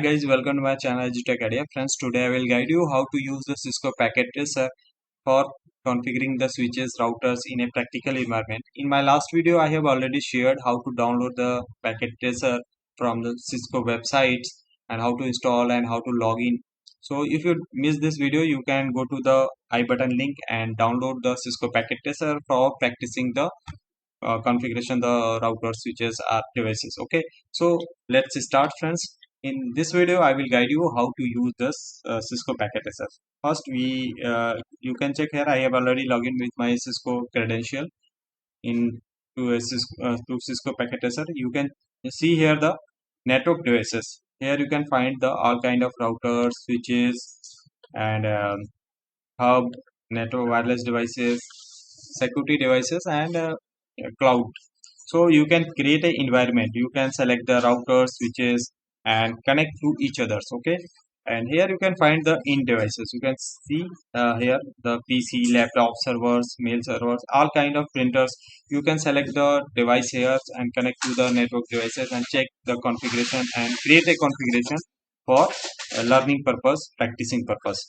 Guys, welcome to my channel EdutechIdea. Friends, today I will guide you how to use the Cisco packet tracer for configuring the switches routers in a practical environment. In my last video, I have already shared how to download the packet tracer from the Cisco websites and how to install and how to log in. So if you miss this video, you can go to the I button link and download the Cisco packet tracer for practicing the configuration the router switches or devices. Okay, so let's start, friends. In this video I will guide you how to use this Cisco packet tracer. First, we you can check here. I have already logged in with my Cisco credential in to Cisco packet tracer. You can see here the network devices. Here you can find the all kind of routers, switches, and hub, network wireless devices, security devices, and cloud. So you can create an environment. You can select the routers, switches, and connect to each others. Okay, and here you can find the in devices. You can see here the PC, laptop, servers, mail servers, all kind of printers. You can select the device here and connect to the network devices and check the configuration and create a configuration for learning purpose, practicing purpose.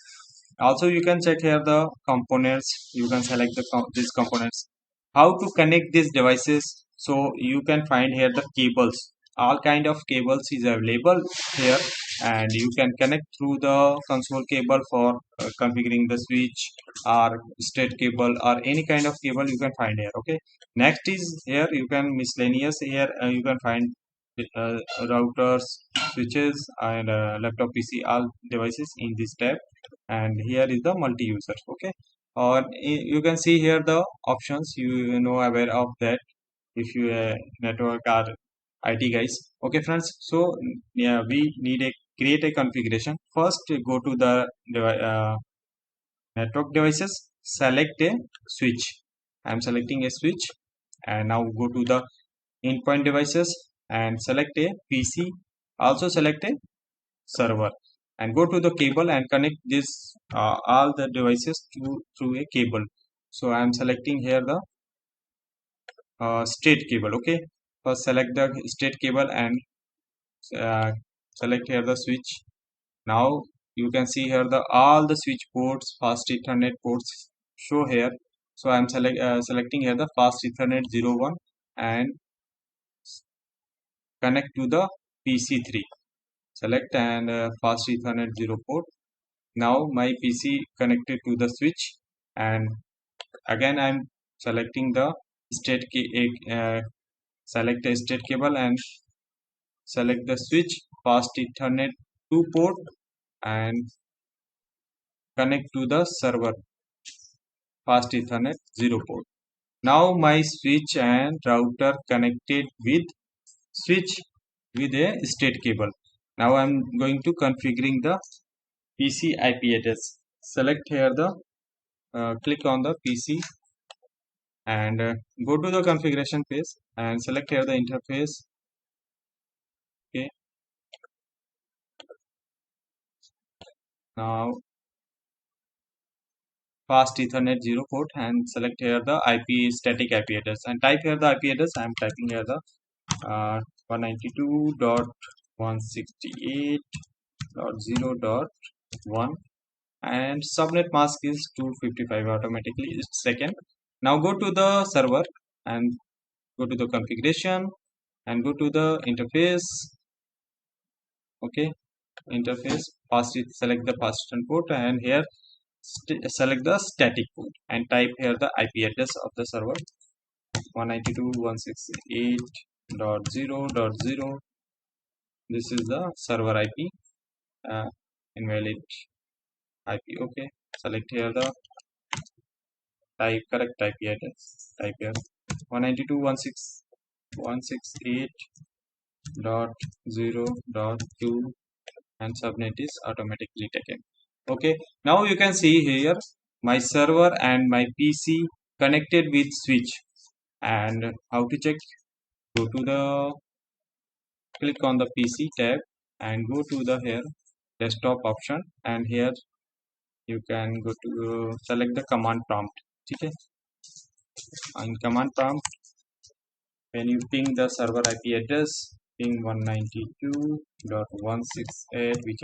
Also, you can check here the components. You can select these components, how to connect these devices. So you can find here the cables. All kind of cables is available here, and you can connect through the console cable for configuring the switch or straight cable or any kind of cable you can find here. Okay, next is here you can miscellaneous. Here you can find routers, switches, and laptop, PC, all devices in this tab. And here is the multi-user. Okay, or you can see here the options. You know aware of that if you network or IT guys. Okay, friends. So yeah, we need a create a configuration. First, go to the network devices. Select a switch. I am selecting a switch, and now go to the endpoint devices and select a PC. Also select a server and go to the cable and connect this all the devices to through a cable. So I am selecting here the straight cable. Okay, first select the straight cable and uh, select here the switch. Now you can see here the all the switch ports, fast ethernet ports show here. So I am selecting here the fast ethernet 01 and connect to the PC3. Select and fast ethernet 0 port. Now my PC connected to the switch, and again I'm selecting the select a state cable and select the switch fast ethernet 2 port and connect to the server fast ethernet 0 port. Now my switch and router connected with switch with a state cable. Now I'm going to configuring the PC IP address. Select here the click on the PC and go to the configuration page and select here the interface. Okay, now fast ethernet 0 port and select here the IP static IP address and type here the IP address. I am typing here the 192.168.0.1 and subnet mask is 255 automatically. It's second. Now go to the server and go to the configuration and go to the interface. Okay, interface fast select the fast port and here select the static port and type here the IP address of the server 192.168.0.0. This is the server IP, invalid IP. Okay, select here the type correct IP address. Type here 192.168.0.2 and subnet is automatically taken. Okay, now you can see here my server and my PC connected with switch. And how to check? Go to the click on the PC tab and go to the here desktop option, and here you can go to select the command prompt. Okay, in command prompt when you ping the server IP address, ping 192.168, which